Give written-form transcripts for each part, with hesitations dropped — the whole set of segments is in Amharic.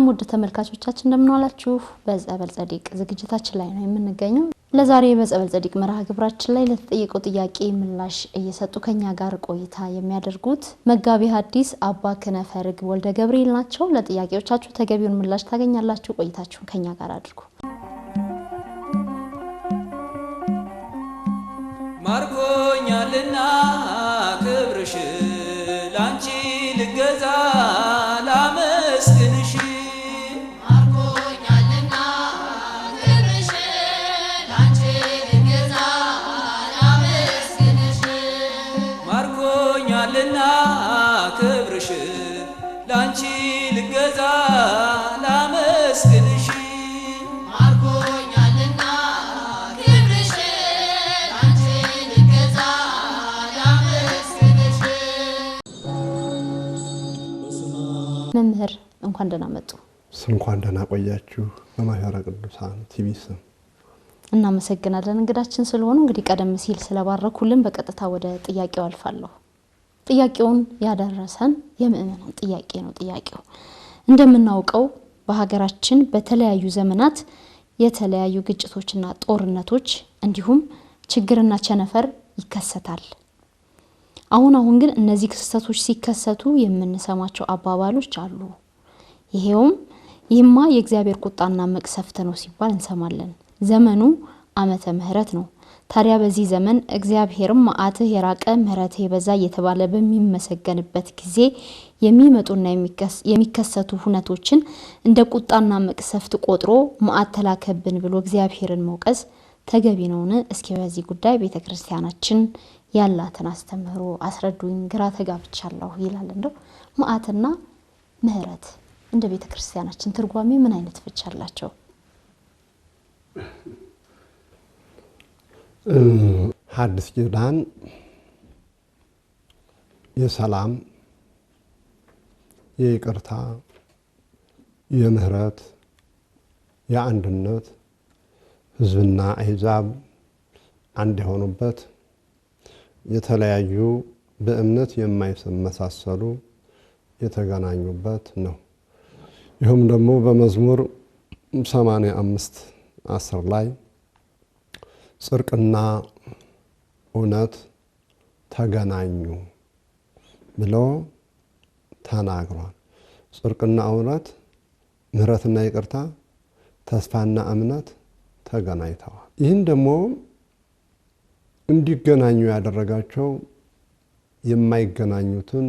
ውድ ተመልካቾቻችን እንደምን ዋላችሁ? በጸበል ጸዲቅ ዝግጅታችን ላይ ነው የምንገኘው። ለዛሬ በጸበል ጸዲቅ መርሃ ግብራችን ላይ ለተጠየቀው ጥያቄ ምላሽ እየሰጡ ከኛ ጋር ቆይታ የሚያደርጉት መጋቢ ሐዲስ አባ ከነፈርግ ወልደ ገብርኤል ናቸው። ለጥያቄዎቻችሁ ተገቢውን ምላሽ ታገኛላችሁ። ቆይታችሁን ከኛ ጋር አድርጉ። ማርኮኛልና ክብርሽ ላንቺ ልገዛ ላመስግንሽ ማርኮኛልና ክብርሽ ላንቺ ልገዛ ላመስግንሽ ማርኮኛልና ክብርሽ ላንቺ ልገዛ ላመስግንሽ ማርኮኛልና ክብርሽ ላንቺ ልገዛ ላመስግንሽ መምህር እንኳን ደህና መጡ። እንኳን ደህና ቆያችሁ። በማህበረ ቅዱሳን ቲቪ ስም እናመሰግናለን እንግዳችን ስለሆኑ። እንግዲህ ቀደም ሲል ስለባረኩልን በቀጥታ ወደ ጥያቄው አልፋለሁ። ጥያቄውን ያደረሰን የምእመናን ጥያቄ ነው። ጥያቄው እንደምናውቀው በሀገራችን በተለያዩ ዘመናት የተለያዩ ግጭቶችና ጦርነቶች እንዲሁም ችግርና ቸነፈር ይከሰታል። አሁን ግን እነዚህ ክስተቶች ሲከሰቱ የምንሰማቸው አባባሎች አሉ። ይህማ የእግዚአብሔር ቁጣና መቅሰፍት ነው ሲባል እንሰማለን። ዘመኑ ዓመተ ምህረት ነው። ታዲያ በዚህ ዘመን እግዚአብሔርም መዓትህ የራቀ ምህረትህ የበዛ እየተባለ በሚመሰገንበት ጊዜ የሚመጡና የሚከሰቱ ሁነቶችን እንደ ቁጣና መቅሰፍት ቆጥሮ መዓት ተላከብን ብሎ እግዚአብሔርን መውቀስ ተገቢ ነውን? እስኪ በዚህ ጉዳይ ቤተክርስቲያናችን ያላትን አስተምህሮ አስረዱኝ፣ ግራ ተጋብቻለሁ ይላል። እንደው መዓትና ምህረት እንደ ቤተክርስቲያናችን ትርጓሜ ምን አይነት ፍቺ አላቸው? ሐዲስ ኪዳን የሰላም፣ የይቅርታ፣ የምህረት፣ የአንድነት ህዝብና አሕዛብ አንድ የሆኑበት የተለያዩ በእምነት የማይመሳሰሉ የተገናኙበት ነው። ይህም ደግሞ በመዝሙር 85:10 ላይ ጽድቅና እውነት ተገናኙ ብሎ ተናግሯል። ጽድቅና እውነት፣ ምህረትና ይቅርታ፣ ተስፋና እምነት ተገናኝተዋል። ይህን ደግሞ እንዲገናኙ ያደረጋቸው የማይገናኙትን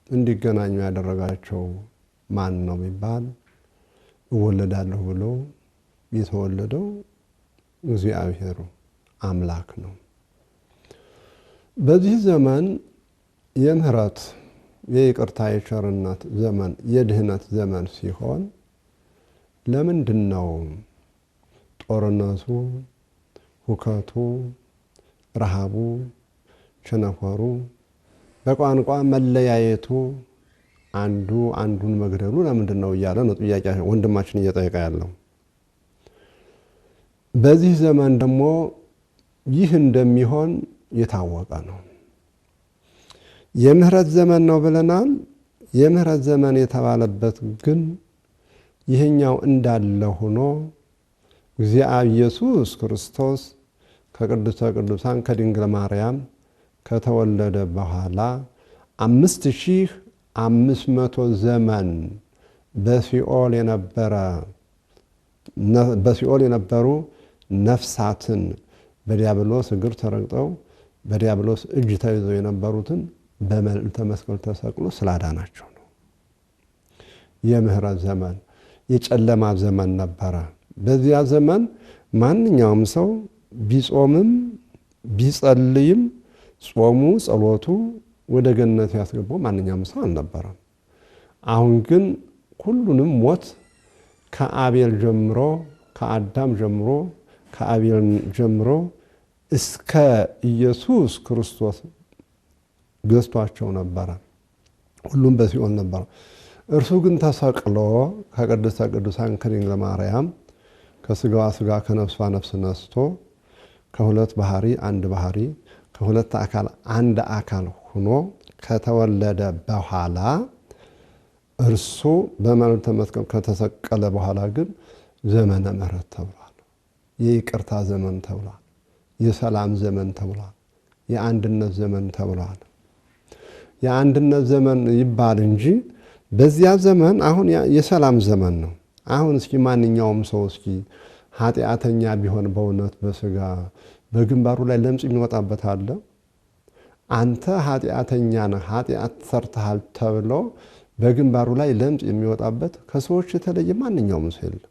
እንዲገናኙ ያደረጋቸው ማን ነው ቢባል እወለዳለሁ ብሎ የተወለደው እግዚአብሔር አምላክ ነው። በዚህ ዘመን የምህረት፣ የይቅርታ፣ የቸርነት ዘመን፣ የድህነት ዘመን ሲሆን ለምንድን ነው ጦርነቱ፣ ሁከቱ፣ ረሃቡ፣ ቸነፈሩ፣ በቋንቋ መለያየቱ፣ አንዱ አንዱን መግደሉ ለምንድን ነው እያለ ነው ጥያቄ ወንድማችን እየጠየቀ ያለው። በዚህ ዘመን ደግሞ ይህ እንደሚሆን የታወቀ ነው። የምህረት ዘመን ነው ብለናል። የምህረት ዘመን የተባለበት ግን ይሄኛው እንዳለ ሆኖ እግዚአብሔር ኢየሱስ ክርስቶስ ከቅድስተ ቅዱሳን ከድንግል ማርያም ከተወለደ በኋላ 5500 ዘመን በሲኦል የነበሩ ነፍሳትን በዲያብሎስ እግር ተረግጠው በዲያብሎስ እጅ ተይዘው የነበሩትን በመልዕልተ መስቀል ተሰቅሎ ስላዳናቸው ነው። የምህረት ዘመን የጨለማ ዘመን ነበረ። በዚያ ዘመን ማንኛውም ሰው ቢጾምም ቢጸልይም ጾሙ ጸሎቱ ወደ ገነት ያስገባው ማንኛውም ሰው አልነበረም። አሁን ግን ሁሉንም ሞት ከአቤል ጀምሮ ከአዳም ጀምሮ ከአቤል ጀምሮ እስከ ኢየሱስ ክርስቶስ ገዝቷቸው ነበረ። ሁሉም በሲኦል ነበረ። እርሱ ግን ተሰቅሎ ከቅድስተ ቅዱሳን ከድንግል ማርያም ከስጋዋ ስጋ ከነፍሷ ነፍስ ነስቶ ከሁለት ባህሪ አንድ ባህሪ ከሁለት አካል አንድ አካል ሆኖ ከተወለደ በኋላ እርሱ በመልዕልተ መስቀል ከተሰቀለ በኋላ ግን ዘመነ ምሕረት ተብሏል። የይቅርታ ዘመን ተብሏል። የሰላም ዘመን ተብሏል። የአንድነት ዘመን ተብሏል። የአንድነት ዘመን ይባል እንጂ በዚያ ዘመን አሁን የሰላም ዘመን ነው። አሁን እስኪ ማንኛውም ሰው እስኪ ኃጢአተኛ ቢሆን በእውነት በስጋ በግንባሩ ላይ ለምጽ የሚወጣበት አለ? አንተ ኃጢአተኛ ነህ፣ ኃጢአት ሰርተሃል ተብሎ በግንባሩ ላይ ለምጽ የሚወጣበት ከሰዎች የተለየ ማንኛውም ሰው የለም።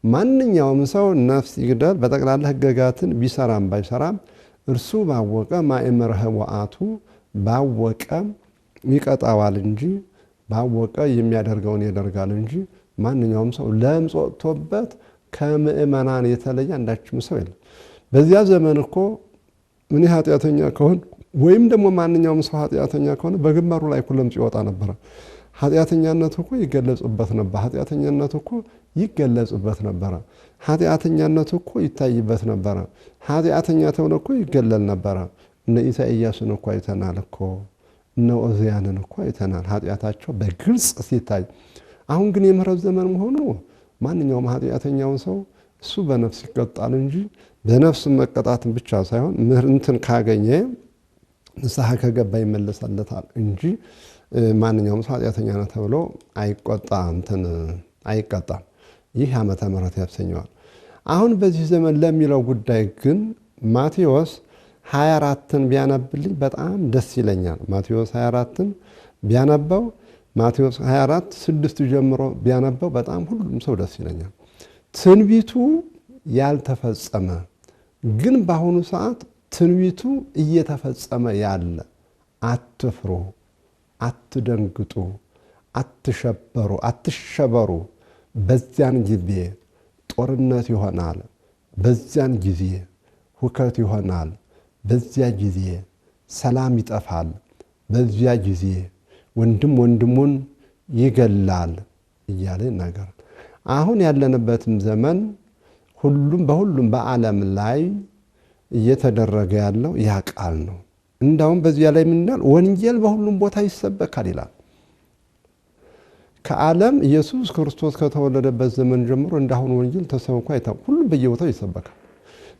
ማንኛውም ሰው ነፍስ ይግደል በጠቅላላ ሕገጋትን ቢሰራም ባይሰራም እርሱ ባወቀ ማእምረ ኅቡዓቱ ባወቀ ይቀጣዋል እንጂ ባወቀ የሚያደርገውን ያደርጋል እንጂ ማንኛውም ሰው ለምጽ ወጥቶበት ከምእመናን የተለየ አንዳችም ሰው የለም። በዚያ ዘመን እኮ ምን ኃጢአተኛ ከሆነ ወይም ደግሞ ማንኛውም ሰው ኃጢአተኛ ከሆነ በግንባሩ ላይ እኮ ለምጽ ይወጣ ነበር። ኃጢአተኛነቱ እኮ ይገለጽበት ነበር። ኃጢአተኛነቱ እኮ ይገለጽበት ነበር። ኃጢአተኛነቱ እኮ ይታይበት ነበር። ኃጢአተኛ ተብሎ እኮ ይገለል ነበር። እነ ኢሳይያስን እኮ አይተናል እኮ እነ ኦዝያንን እኮ አይተናል ኃጢአታቸው በግልጽ ሲታይ። አሁን ግን የምህረት ዘመን መሆኑ ማንኛውም ኃጢአተኛውን ሰው እሱ በነፍስ ይቀጣል እንጂ በነፍስ መቀጣትን ብቻ ሳይሆን ምህረትን ካገኘ ንስሐ ከገባ ይመለሳለታል እንጂ ማንኛውም ሰው ኃጢአተኛ ነው ተብሎ አይቀጣም። ይህ ዓመተ ምሕረት ያሰኘዋል። አሁን በዚህ ዘመን ለሚለው ጉዳይ ግን ማቴዎስ 24ን ቢያነብልኝ በጣም ደስ ይለኛል። ማቴዎስ 24ን ቢያነበው ማቴዎስ 24 6 ጀምሮ ቢያነበው በጣም ሁሉም ሰው ደስ ይለኛል። ትንቢቱ ያልተፈጸመ ግን በአሁኑ ሰዓት ትንቢቱ እየተፈጸመ ያለ አትፍሩ፣ አትደንግጡ፣ አትሸበሩ። በዚያን ጊዜ ጦርነት ይሆናል፣ በዚያን ጊዜ ሁከት ይሆናል፣ በዚያ ጊዜ ሰላም ይጠፋል፣ በዚያ ጊዜ ወንድም ወንድሙን ይገላል እያለ ይናገራል። አሁን ያለንበትም ዘመን በሁሉም በዓለም ላይ እየተደረገ ያለው ያ ቃል ነው። እንዳውም በዚያ ላይ ምን ይላል? ወንጌል በሁሉም ቦታ ይሰበካል ይላል። ከዓለም ኢየሱስ ክርስቶስ ከተወለደበት ዘመን ጀምሮ እንዳሁን ወንጌል ተሰብኮ አይታወቅም። ሁሉም በየቦታው ይሰበካል።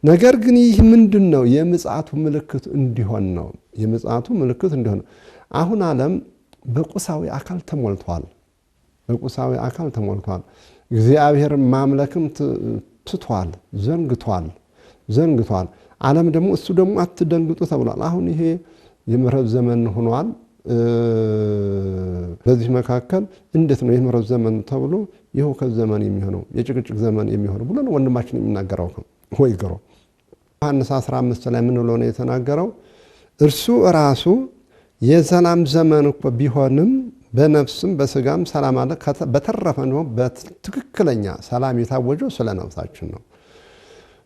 ነገር ግን ይህ ምንድነው? የምጽአቱ ምልክት እንዲሆን ነው። የምጽአቱ ምልክት እንዲሆን አሁን ዓለም በቁሳዊ አካል ተሞልቷል። በቁሳዊ አካል ተሞልቷል። እግዚአብሔርን ማምለክም ትቷል፣ ዘንግቷል። ዓለም ደግሞ እሱ ደግሞ አትደንግጡ ተብሏል። አሁን ይሄ የምህረት ዘመን ሆኗል። በዚህ መካከል እንዴት ነው የምህረት ዘመን ተብሎ የሁከት ዘመን የሚሆነው የጭቅጭቅ ዘመን የሚሆነው ብሎ ነው ወንድማችን የሚናገረው ወይ ግሮ ዮሐንስ 15 ላይ ምን ብሎ ነው የተናገረው? እርሱ ራሱ የሰላም ዘመን እኮ ቢሆንም በነፍስም በስጋም ሰላም አለ። በተረፈ ነው በትክክለኛ ሰላም የታወጀው ስለ ነፍሳችን ነው።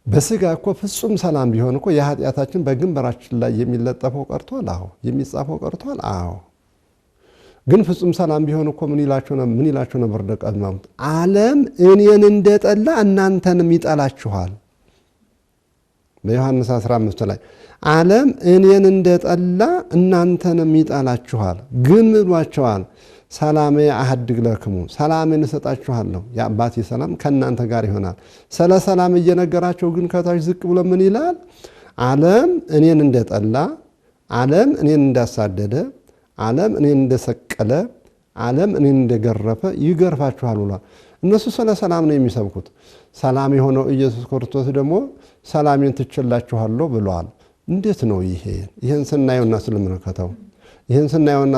በስጋ እኮ ፍጹም ሰላም ቢሆን እኮ የኃጢአታችን በግንባራችን ላይ የሚለጠፈው ቀርቷል። አዎ የሚጻፈው ቀርቷል። አዎ ግን ፍጹም ሰላም ቢሆን እኮ ምን ይላቸው ነበር ደቀ መዛሙርት? ዓለም እኔን እንደጠላ እናንተንም ይጠላችኋል። በዮሐንስ 15 ላይ ዓለም እኔን እንደጠላ እናንተንም ይጠላችኋል። ግን ምሏቸዋል ሰላሜ አሐድግ ለክሙ፣ ሰላሜን እሰጣችኋለሁ፣ የአባቴ ሰላም ከእናንተ ጋር ይሆናል። ስለ ሰላም እየነገራቸው ግን ከታች ዝቅ ብሎ ምን ይላል? ዓለም እኔን እንደጠላ፣ ዓለም እኔን እንዳሳደደ፣ ዓለም እኔን እንደሰቀለ፣ ዓለም እኔን እንደገረፈ ይገርፋችኋል ብሏል። እነሱ ስለ ሰላም ነው የሚሰብኩት። ሰላም የሆነው ኢየሱስ ክርስቶስ ደግሞ ሰላሜን ትችላችኋለሁ ብሏል። እንዴት ነው ይሄ? ይህን ስናየውና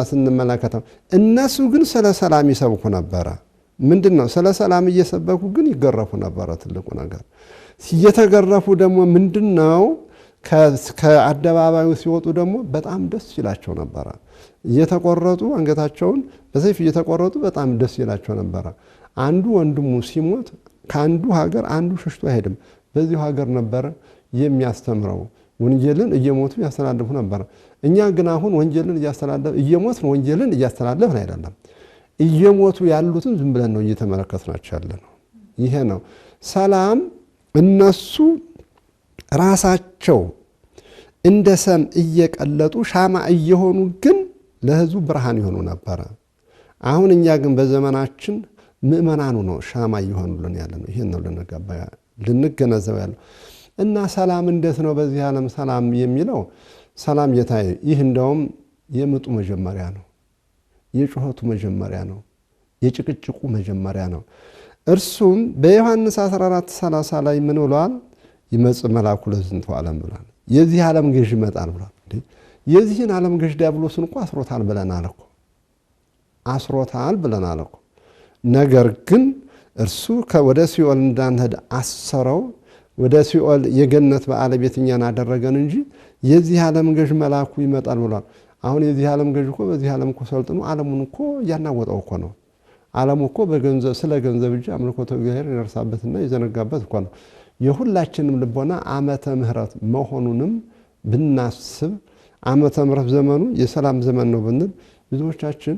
ስንመለከተው እነሱ ግን ስለ ሰላም ይሰብኩ ነበረ። ምንድነው? ስለ ሰላም እየሰበኩ ግን ይገረፉ ነበረ። ትልቁ ነገር እየተገረፉ ደግሞ ምንድነው? ከአደባባዩ ሲወጡ ደግሞ በጣም ደስ ይላቸው ነበረ። እየተቆረጡ አንገታቸውን በሰይፍ እየተቆረጡ በጣም ደስ ይላቸው ነበረ። አንዱ ወንድሙ ሲሞት ከአንዱ ሀገር አንዱ ሸሽቶ አይሄድም። በዚሁ ሀገር ነበረ የሚያስተምረው። ወንጌልን እየሞቱ ያስተላልፉ ነበር። እኛ ግን አሁን ወንጌልን እየሞትን ወንጌልን እያስተላለፍን አይደለም። እየሞቱ ያሉትን ዝም ብለን ነው እየተመለከትናቸው ያለነው። ይሄ ነው ሰላም። እነሱ ራሳቸው እንደ ሰም እየቀለጡ ሻማ እየሆኑ ግን ለሕዝቡ ብርሃን ይሆኑ ነበረ። አሁን እኛ ግን በዘመናችን ምእመናኑ ነው ሻማ እየሆኑልን ያለ ነው። ይሄን ነው ልንገነዘብ ያለው እና ሰላም እንዴት ነው በዚህ ዓለም ሰላም የሚለው? ሰላም ጌታዬ ይህ እንደውም የምጡ መጀመሪያ ነው፣ የጩኸቱ መጀመሪያ ነው፣ የጭቅጭቁ መጀመሪያ ነው። እርሱም በዮሐንስ 14:30 ላይ ምን ብሏል? ይመጽእ መልአኩ ለዝንቱ ዓለም ብሏል። የዚህ ዓለም ገዥ ይመጣል ብሏል። የዚህን ዓለም ገዥ ዲያብሎስን እኮ አስሮታል ብለናል እኮ አስሮታል ብለናል እኮ። ነገር ግን እርሱ ወደ ሲኦል እንዳንሄድ አሰረው። ወደ ሲኦል የገነት ባለቤት እኛን አደረገን እንጂ የዚህ ዓለም ገዥ መልአኩ ይመጣል ብሏል። አሁን የዚህ ዓለም ገዥ እኮ በዚህ ዓለም እኮ ሰልጥኖ ዓለሙን እኮ እያናወጠው እኮ ነው። ዓለሙ እኮ በገንዘብ ስለ ገንዘብ እንጂ አምልኮተ እግዚአብሔር ይረሳበትና ይዘነጋበት እኮ ነው። የሁላችንም ልቦና ዓመተ ምሕረት መሆኑንም ብናስብ ዓመተ ምሕረት ዘመኑ የሰላም ዘመን ነው ብንል ብዙዎቻችን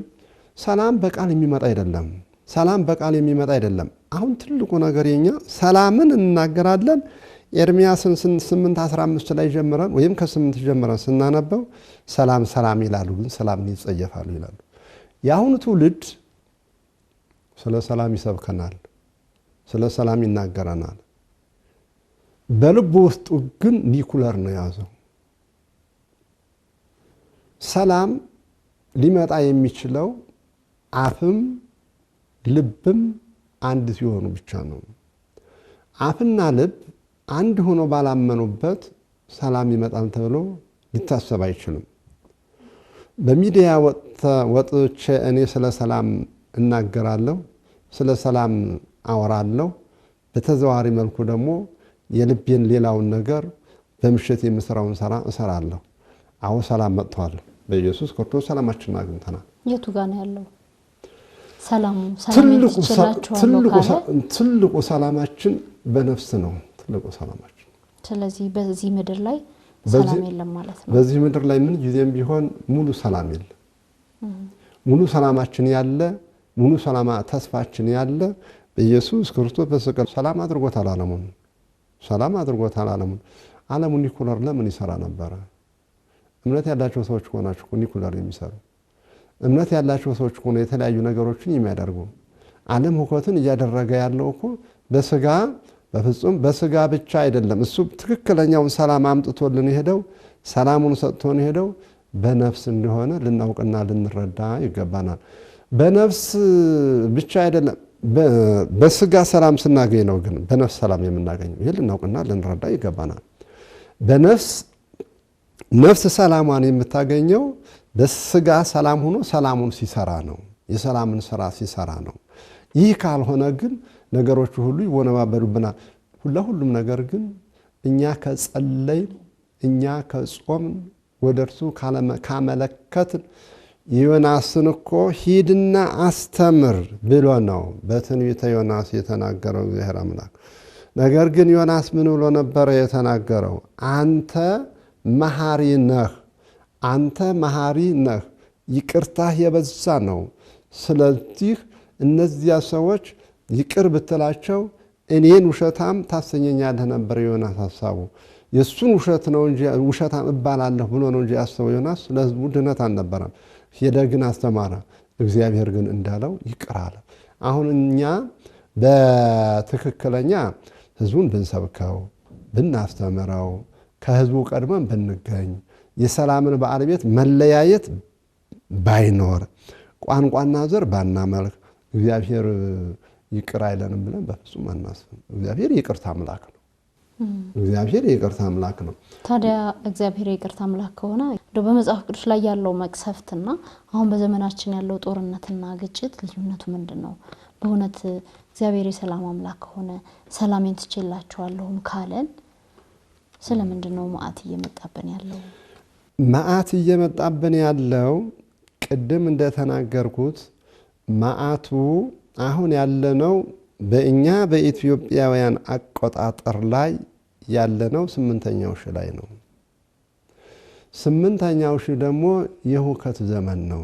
ሰላም በቃል የሚመጣ አይደለም። ሰላም በቃል የሚመጣ አይደለም። አሁን ትልቁ ነገር የኛ ሰላምን እናገራለን። ኤርምያስን 8:15 ላይ ጀምረን ወይም ከ8 ጀምረን ስናነበው ሰላም ሰላም ይላሉ፣ ግን ሰላምን ይጸየፋሉ ይላሉ። የአሁኑ ትውልድ ስለ ሰላም ይሰብከናል፣ ስለ ሰላም ይናገረናል። በልቡ ውስጡ ግን ኒኩለር ነው ያዘው። ሰላም ሊመጣ የሚችለው አፍም ልብም አንድ ሲሆኑ ብቻ ነው። አፍና ልብ አንድ ሆኖ ባላመኑበት ሰላም ይመጣል ተብሎ ሊታሰብ አይችልም። በሚዲያ ወጥቼ እኔ ስለ ሰላም እናገራለሁ፣ ስለ ሰላም አወራለሁ። በተዘዋዋሪ መልኩ ደግሞ የልቤን ሌላውን ነገር በምሽት የምሰራውን ስራ እሰራለሁ። አሁን ሰላም መጥቷል። በኢየሱስ ክርስቶስ ሰላማችንን አግኝተናል። የቱ ጋር ነው ያለው ሰላሙ? ትልቁ ሰላማችን በነፍስ ነው። ትልቁ ሰላማችን። ስለዚህ በዚህ ምድር ላይ ሰላም የለም ማለት ነው። በዚህ ምድር ላይ ምን ጊዜም ቢሆን ሙሉ ሰላም የለም። ሙሉ ሰላማችን ያለ ሙሉ ሰላማ ተስፋችን ያለ በኢየሱስ ክርስቶስ በስቅለት ሰላም አድርጎታል ዓለሙን። ሰላም አድርጎታል ዓለሙን። ዓለሙን ኒኩለር ለምን ይሰራ ነበረ? እምነት ያላቸው ሰዎች ሆናችሁ ኒኩለር የሚሰሩ እምነት ያላቸው ሰዎች ሆነ የተለያዩ ነገሮችን የሚያደርጉ ዓለም ሁከትን እያደረገ ያለው እኮ በስጋ በፍጹም በስጋ ብቻ አይደለም። እሱ ትክክለኛውን ሰላም አምጥቶልን ሄደው ሰላሙን ሰጥቶን ሄደው በነፍስ እንደሆነ ልናውቅና ልንረዳ ይገባናል። በነፍስ ብቻ አይደለም በስጋ ሰላም ስናገኝ ነው ግን በነፍስ ሰላም የምናገኘው። ይሄ ልናውቅና ልንረዳ ይገባናል። ነፍስ ሰላሟን የምታገኘው በስጋ ሰላም ሆኖ ሰላሙን ሲሰራ ነው። የሰላምን ስራ ሲሰራ ነው። ይህ ካልሆነ ግን ነገሮች ሁሉ ይወነባበዱብናል። ሁሉም ነገር ግን እኛ ከጸለይን እኛ ከጾም ወደ እርሱ ካመለከትን ዮናስን እኮ ሂድና አስተምር ብሎ ነው በትንቢተ ዮናስ የተናገረው እግዚአብሔር አምላክ። ነገር ግን ዮናስ ምን ብሎ ነበረ የተናገረው? አንተ መሐሪ ነህ፣ አንተ መሐሪ ነህ፣ ይቅርታህ የበዛ ነው። ስለዚህ እነዚያ ሰዎች ይቅር ብትላቸው እኔን ውሸታም ታሰኘኛለህ ነበር ዮናስ ሐሳቡ። የሱን ውሸት ነው እንጂ ውሸታም እባላለሁ ብሎ ነው እንጂ ያሰበው ዮናስ ለሕዝቡ ድነት አልነበረም። ሄደ ግን አስተማረ። እግዚአብሔር ግን እንዳለው ይቅር አለ። አሁን እኛ በትክክለኛ ሕዝቡን ብንሰብከው ብናስተምረው ከሕዝቡ ቀድመን ብንገኝ የሰላምን ባለቤት መለያየት ባይኖር ቋንቋና ዘር ባናመልክ እግዚአብሔር ይቅር አይለንም ብለን በፍጹም አናስብም። እግዚአብሔር ይቅርታ አምላክ ነው። እግዚአብሔር ይቅርታ አምላክ ነው። ታዲያ እግዚአብሔር ይቅርታ አምላክ ከሆነ በመጽሐፍ ቅዱስ ላይ ያለው መቅሰፍትና አሁን በዘመናችን ያለው ጦርነትና ግጭት ልዩነቱ ምንድነው? በእውነት እግዚአብሔር የሰላም አምላክ ከሆነ ሰላሜን ትችላችኋለሁም ካለን ስለምንድነው መዓት እየመጣብን ያለው? መዓት እየመጣብን ያለው ቅድም እንደተናገርኩት መዓቱ አሁን ያለነው በእኛ በኢትዮጵያውያን አቆጣጠር ላይ ያለነው 8ኛው ሺህ ላይ ነው። 8ኛው ሺህ ደግሞ የሁከት ዘመን ነው፣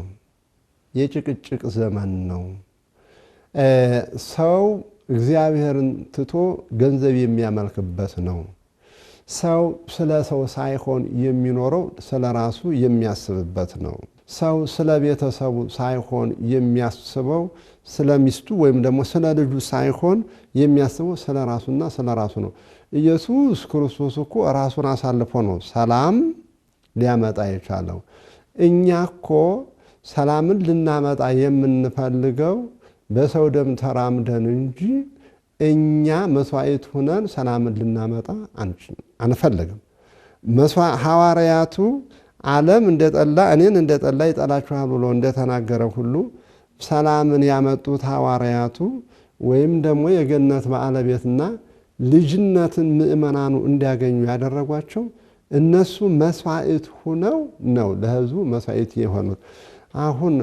የጭቅጭቅ ዘመን ነው። ሰው እግዚአብሔርን ትቶ ገንዘብ የሚያመልክበት ነው። ሰው ስለ ሰው ሳይሆን የሚኖረው ስለ ራሱ የሚያስብበት ነው። ሰው ስለ ቤተሰቡ ሳይሆን የሚያስበው ስለ ሚስቱ ወይም ደግሞ ስለ ልጁ ሳይሆን የሚያስበው ስለ ራሱና ስለ ራሱ ነው። ኢየሱስ ክርስቶስ እኮ ራሱን አሳልፎ ነው ሰላም ሊያመጣ የቻለው። እኛ እኮ ሰላምን ልናመጣ የምንፈልገው በሰው ደም ተራምደን እንጂ እኛ መስዋዕት ሆነን ሰላምን ልናመጣ አንፈልግም። ሐዋርያቱ ዓለም እንደጠላ እኔን እንደጠላ ይጠላችኋል ብሎ እንደተናገረ ሁሉ ሰላምን ያመጡት ሐዋርያቱ ወይም ደግሞ የገነት ባለቤትና ልጅነትን ምእመናኑ እንዲያገኙ ያደረጓቸው እነሱ መስዋዕት ሆነው ነው ለሕዝቡ መስዋዕት የሆኑት። አሁን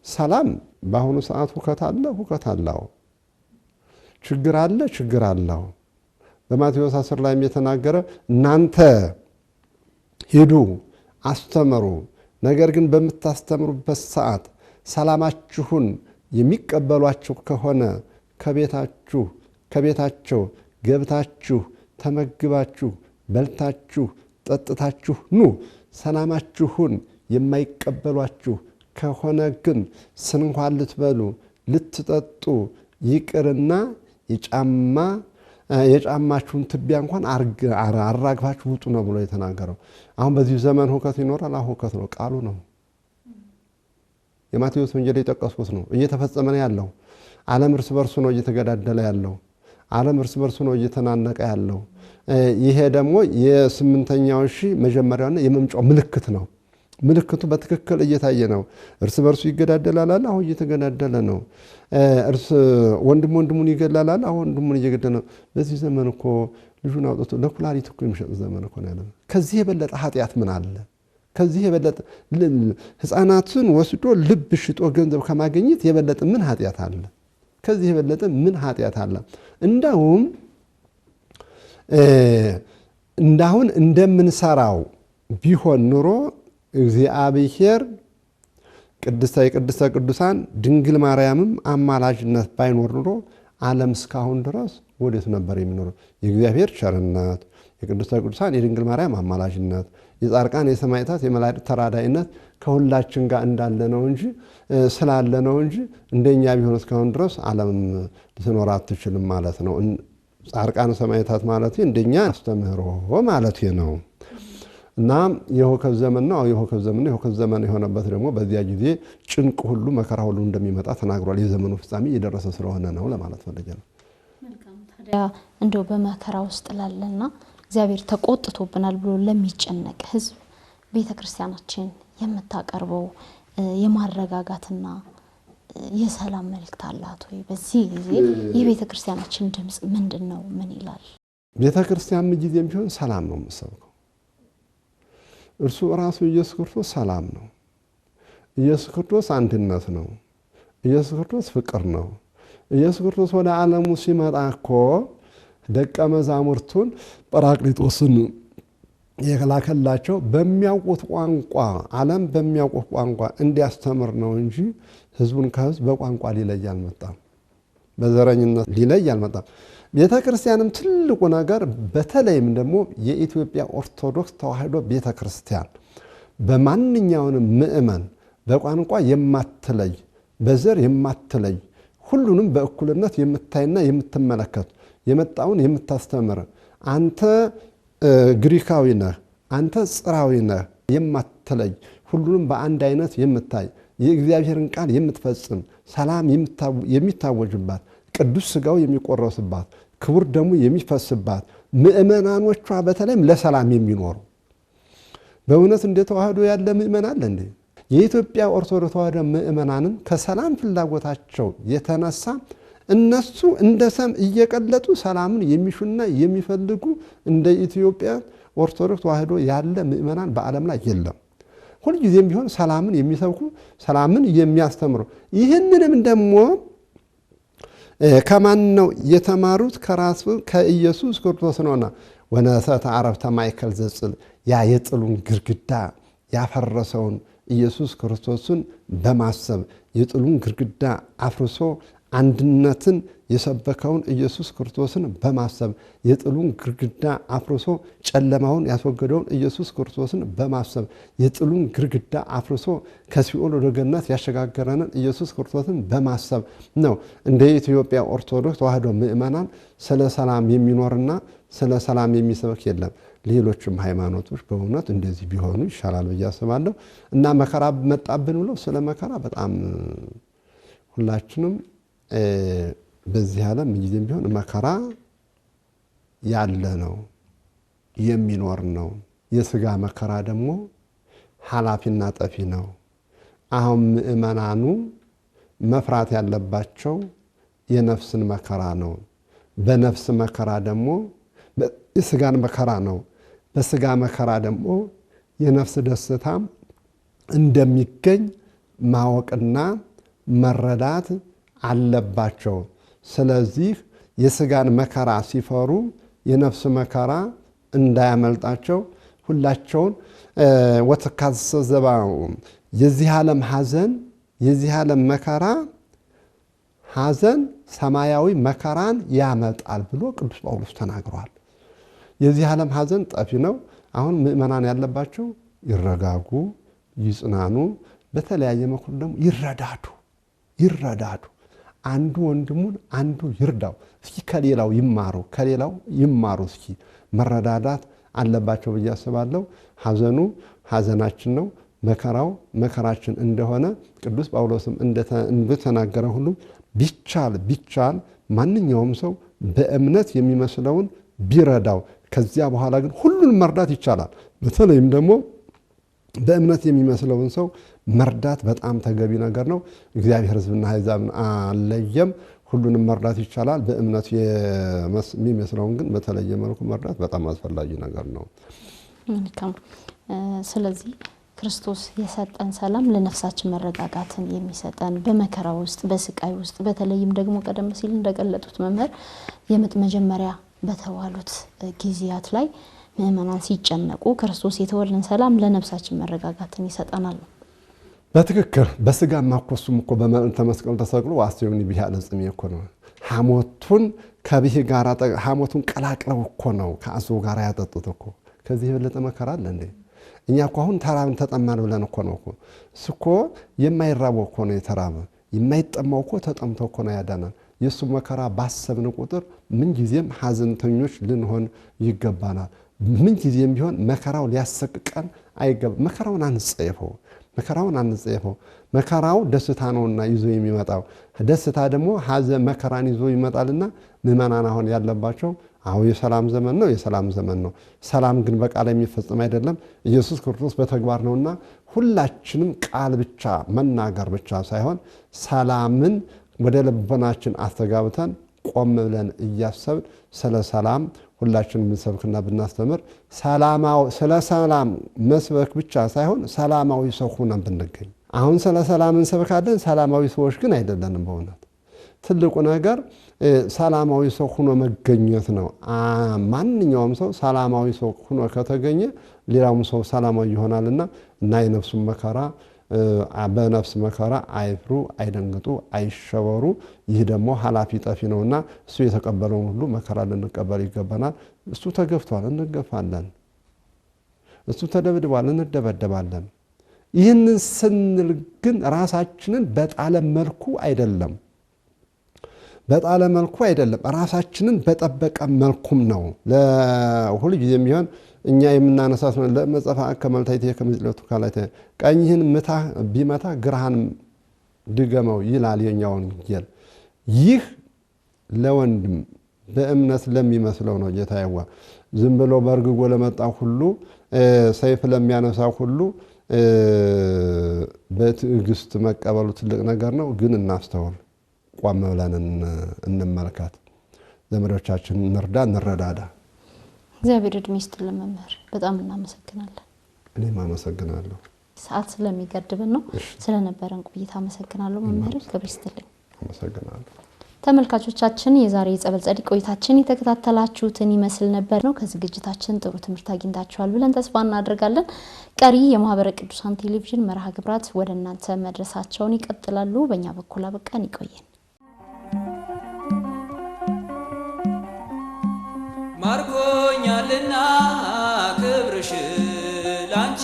ሰላም በአሁኑ ሰዓት ሁከት አለው፣ ችግር አለው። በማቴዎስ 10 ላይ የተናገረ እናንተ ሂዱ አስተምሩ፣ ነገር ግን በምታስተምሩበት ሰዓት ሰላማችሁን የሚቀበሏችሁ ከሆነ ከቤታቸው ገብታችሁ ተመግባችሁ በልታችሁ ጠጥታችሁ ኑ። ሰላማችሁን የማይቀበሏችሁ ከሆነ ግን ስንኳን ልትበሉ ልትጠጡ ይቅርና የጫማችሁን ትቢያ እንኳን አራግፋችሁ ውጡ ነው ብሎ የተናገረው። አሁን በዚህ ዘመን ሁከት ይኖራል። አሁን ሁከት ነው፣ ቃሉ ነው። የማቴዎስ ወንጌል የጠቀስኩት ነው እየተፈጸመ ያለው። ዓለም እርስ በርሱ ነው እየተገዳደለ ያለው። ዓለም እርስ በርሱ ነው እየተናነቀ ያለው። ይሄ ደግሞ የስምንተኛው ሺህ መጀመሪያውና የመምጫው ምልክት ነው። ምልክቱ በትክክል እየታየ ነው። እርስ በርሱ ይገዳደላል፣ አሁን እየተገዳደለ ነው። ወንድሙን ይገላል፣ አሁን ወንድሙን እየገደለ ነው። በዚህ ዘመን እኮ ልጁን አውጥቶ ለኩላሊት እኮ የሚሸጥ ዘመን እኮ ነው። ከዚህ የበለጠ ኃጢአት ምን አለ? ከዚህ የበለጠ ሕፃናትን ወስዶ ልብ ሽጦ ገንዘብ ከማግኘት የበለጠ ምን ኃጢአት አለ? ከዚህ የበለጠ ምን ኃጢአት አለ? እንዳሁን እንደምንሰራው ቢሆን ኑሮ እግዚአብሔር ቅድስተ ቅዱሳን ድንግል ማርያምም አማላጅነት ባይኖር ኑሮ ዓለም እስካሁን ድረስ ወዴት ነበር የሚኖረው? የእግዚአብሔር ቸርነት፣ የቅድስተ ቅዱሳን የድንግል ማርያም አማላጅነት፣ የጻድቃን የሰማዕታት የመላእክት ተራዳይነት ከሁላችን ጋር እንዳለ ነው እንጂ ስላለ ነው እንጂ እንደኛ ቢሆን እስካሁን ድረስ ዓለም ልትኖር አትችልም ማለት ነው። ጻድቃን ሰማዕታት ማለት እንደኛ አስተምህሮ ማለት ነው። እና የሁከት ዘመን ነው። የሁከት ዘመን የሆነበት ደግሞ በዚያ ጊዜ ጭንቅ ሁሉ መከራ ሁሉ እንደሚመጣ ተናግሯል። የዘመኑ ፍጻሜ እየደረሰ ስለሆነ ነው ለማለት ፈልጌ ነው። ታዲያ እንደው በመከራ ውስጥ ላለና እግዚአብሔር ተቆጥቶብናል ብሎ ለሚጨነቅ ሕዝብ ቤተክርስቲያናችን የምታቀርበው የማረጋጋትና የሰላም መልእክት አላት ወይ? በዚህ ጊዜ የቤተክርስቲያናችን ድምጽ ምንድነው? ምን ይላል? ቤተክርስቲያን ጊዜም ቢሆን ሰላም ነው የምትሰብከው። እርሱ ራሱ ኢየሱስ ክርስቶስ ሰላም ነው። ኢየሱስ ክርስቶስ አንድነት ነው። ኢየሱስ ክርስቶስ ፍቅር ነው። ኢየሱስ ክርስቶስ ወደ ዓለሙ ሲመጣ እኮ ደቀ መዛሙርቱን ጰራቅሊጦስን የላከላቸው በሚያውቁት ቋንቋ ዓለም በሚያውቁት ቋንቋ እንዲያስተምር ነው እንጂ ህዝቡን ከህዝብ በቋንቋ ሊለይ አልመጣም። በዘረኝነት ሊለይ አልመጣም። ቤተ ክርስቲያንም ትልቁ ነገር በተለይም ደግሞ የኢትዮጵያ ኦርቶዶክስ ተዋሕዶ ቤተ ክርስቲያን በማንኛውንም ምእመን በቋንቋ የማትለይ በዘር የማትለይ ሁሉንም በእኩልነት የምታይና የምትመለከት የመጣውን የምታስተምር አንተ ግሪካዊ ነህ አንተ ጽራዊ ነህ የማትለይ ሁሉንም በአንድ አይነት የምታይ የእግዚአብሔርን ቃል የምትፈጽም ሰላም የሚታወጅባት ቅዱስ ሥጋው የሚቆረስባት ክቡር ደሙ የሚፈስባት ምእመናኖቿ በተለይም ለሰላም የሚኖሩ በእውነት እንደ ተዋህዶ ያለ ምእመን አለ እንዴ? የኢትዮጵያ ኦርቶዶክስ ተዋህዶ ምእመናንን ከሰላም ፍላጎታቸው የተነሳ እነሱ እንደ ሰም እየቀለጡ ሰላምን የሚሹና የሚፈልጉ እንደ ኢትዮጵያ ኦርቶዶክስ ተዋህዶ ያለ ምእመናን በዓለም ላይ የለም። ሁልጊዜም ቢሆን ሰላምን የሚሰብኩ ሰላምን የሚያስተምሩ ይህንንም ደግሞ ከማን ነው የተማሩት? ከራሱ ከኢየሱስ ክርስቶስ ነውና ወነሰተ ዓረብተ ማእከል ዘጽል ያ የጥሉን ግርግዳ ያፈረሰውን ኢየሱስ ክርስቶስን በማሰብ የጥሉን ግርግዳ አፍርሶ አንድነትን የሰበከውን ኢየሱስ ክርስቶስን በማሰብ የጥሉን ግርግዳ አፍርሶ ጨለማውን ያስወገደውን ኢየሱስ ክርስቶስን በማሰብ የጥሉን ግርግዳ አፍርሶ ከሲኦል ወደ ገነት ያሸጋገረንን ኢየሱስ ክርስቶስን በማሰብ ነው። እንደ ኢትዮጵያ ኦርቶዶክስ ተዋሕዶ ምእመናን ስለ ሰላም የሚኖርና ስለ ሰላም የሚሰበክ የለም። ሌሎችም ሃይማኖቶች በእውነት እንደዚህ ቢሆኑ ይሻላል ብዬ አስባለሁ። እና መከራ መጣብን ብሎ ስለ መከራ በጣም ሁላችንም በዚህ ዓለም ጊዜም ቢሆን መከራ ያለ ነው የሚኖር ነው። የሥጋ መከራ ደግሞ ኃላፊና ጠፊ ነው። አሁን ምእመናኑ መፍራት ያለባቸው የነፍስን መከራ ነው። በነፍስ መከራ ደግሞ የሥጋን መከራ ነው። በሥጋ መከራ ደግሞ የነፍስ ደስታም እንደሚገኝ ማወቅና መረዳት አለባቸው። ስለዚህ የሥጋን መከራ ሲፈሩ የነፍስ መከራ እንዳያመልጣቸው ሁላቸውን ወተካዘባ የዚህ ዓለም ሐዘን የዚህ ዓለም መከራ ሐዘን ሰማያዊ መከራን ያመጣል ብሎ ቅዱስ ጳውሎስ ተናግሯል። የዚህ ዓለም ሐዘን ጠፊ ነው። አሁን ምእመናን ያለባቸው ይረጋጉ፣ ይጽናኑ፣ በተለያየ መኩር ደግሞ ይረዳዱ። አንዱ ወንድሙን አንዱ ይርዳው። እስኪ ከሌላው ይማሩ። እስኪ መረዳዳት አለባቸው ብዬ አስባለሁ። ሐዘኑ ሐዘናችን ነው፣ መከራው መከራችን እንደሆነ ቅዱስ ጳውሎስም እንደተናገረ ሁሉ ቢቻል ማንኛውም ሰው በእምነት የሚመስለውን ቢረዳው፣ ከዚያ በኋላ ግን ሁሉን መርዳት ይቻላል። በተለይም ደግሞ በእምነት የሚመስለውን ሰው መርዳት በጣም ተገቢ ነገር ነው። እግዚአብሔር ሕዝብና አሕዛብን አለየም። ሁሉንም መርዳት ይቻላል። በእምነት የሚመስለውን ግን በተለየ መልኩ መርዳት በጣም አስፈላጊ ነገር ነው። ስለዚህ ክርስቶስ የሰጠን ሰላም ለነፍሳችን መረጋጋትን የሚሰጠን በመከራ ውስጥ በስቃይ ውስጥ በተለይም ደግሞ ቀደም ሲል እንደገለጡት መምህር የምጥ መጀመሪያ በተዋሉት ጊዜያት ላይ ምእመናን ሲጨነቁ ክርስቶስ የተወልን ሰላም ለነፍሳችን መረጋጋትን ይሰጠናል። በትክክል በስጋ ማኮሱም እኮ በመልዕልተ መስቀል ተሰቅሎ ዋስዩኒ ቢሃለ ጽሜ እኮ ነው። ሐሞቱን ከብህ ጋር ሐሞቱን ቀላቅለው እኮ ነው ከአዞ ጋር ያጠጡት እኮ። ከዚህ የበለጠ መከራ አለ እንዴ? እኛ እኮ አሁን ተራብን ተጠማን ብለን እኮ ነው እኮ። እሱኮ የማይራበው እኮ ነው የተራበ፣ የማይጠማው እኮ ተጠምቶ እኮ ነው ያዳናል። የሱ መከራ ባሰብን ቁጥር ምን ጊዜም ሐዘንተኞች ልንሆን ይገባናል። ምን ጊዜም ቢሆን መከራው ሊያሰቅቀን አይገባ። መከራውን አንጸየፈው። መከራው ደስታ ነውና ይዞ የሚመጣው ደስታ ደግሞ ሐዘን መከራን ይዞ ይመጣልና ምእመናን አሁን ያለባቸው የሰላም ዘመን ነው። ሰላም ግን በቃል የሚፈጸም አይደለም። ኢየሱስ ክርስቶስ በተግባር ነውና ሁላችንም ቃል ብቻ መናገር ብቻ ሳይሆን ሰላምን ወደ ልቦናችን አስተጋብተን ቆም ብለን እያሰብን ስለ ሰላም ሁላችንም ብንሰብክና ብናስተምር ስለ ሰላም መስበክ ብቻ ሳይሆን ሰላማዊ ሰው ሆነን ብንገኝ። አሁን ስለ ሰላም እንሰብካለን፣ ሰላማዊ ሰዎች ግን አይደለንም። በእውነት ትልቁ ነገር ሰላማዊ ሰው ሆኖ መገኘት ነው። ማንኛውም ሰው ሰላማዊ ሰው ሆኖ ከተገኘ ሌላውም ሰው ሰላማዊ ይሆናልና እና የነፍሱን መከራ በነፍስ መከራ አይፍሩ፣ አይደንግጡ፣ አይሸበሩ። ይህ ደግሞ ኃላፊ ጠፊ ነውና እሱ የተቀበለውን ሁሉ መከራ ልንቀበል ይገባናል። እሱ ተገፍቷል፣ እንገፋለን። እሱ ተደብድቧል፣ እንደበደባለን። ይህንን ስንል ግን ራሳችንን በጣለ መልኩ አይደለም፣ ራሳችንን በጠበቀ መልኩም ነው። ለሁሉ ጊዜም ቢሆን እኛ የምናነሳት ነው። ለመጽሐፍ ከመልታይቴ ከመዝለቱ ካላይተ ቀኝህን ቢመታ ግራህን ድገመው ይላል የኛው ወንጌል። ይህ ለወንድም በእምነት ለሚመስለው ነው። ጌታ ያዋ ዝም ብሎ በርግጎ ለመጣው ሁሉ ሰይፍ ለሚያነሳው ሁሉ በትዕግስት መቀበሉ ትልቅ ነገር ነው። ግን እናስተውል፣ ቆም ብለን እንመልከት፣ ዘመዶቻችን እንረዳዳ። እግዚአብሔር እድሜ ይስጥልን መምህር፣ በጣም እናመሰግናለን። እኔም አመሰግናለሁ። ሰዓት ስለሚገድብን ነው። ስለነበረን ቆይታ አመሰግናለሁ መምህር። ክብር ይስጥልኝ። አመሰግናለሁ። ተመልካቾቻችን የዛሬ የጸበል ጸዲቅ ቆይታችን የተከታተላችሁትን ይመስል ነበር ነው። ከዝግጅታችን ጥሩ ትምህርት አግኝታችኋል ብለን ተስፋ እናደርጋለን። ቀሪ የማህበረ ቅዱሳን ቴሌቪዥን መርሃ ግብራት ወደ እናንተ መድረሳቸውን ይቀጥላሉ። በእኛ በኩል አበቃን። ይቆየን። ማርኮኛልና ክብርሽ ላንቺ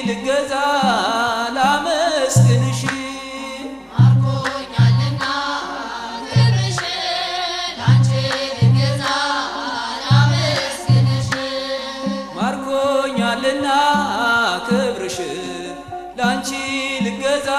ልገዛ ላመስግንሽ ማርኮኛልና ክብርሽ ላንቺ ልገዛ ላመስግንሽ ማርኮኛልና ክብርሽ ላንቺ ልገዛ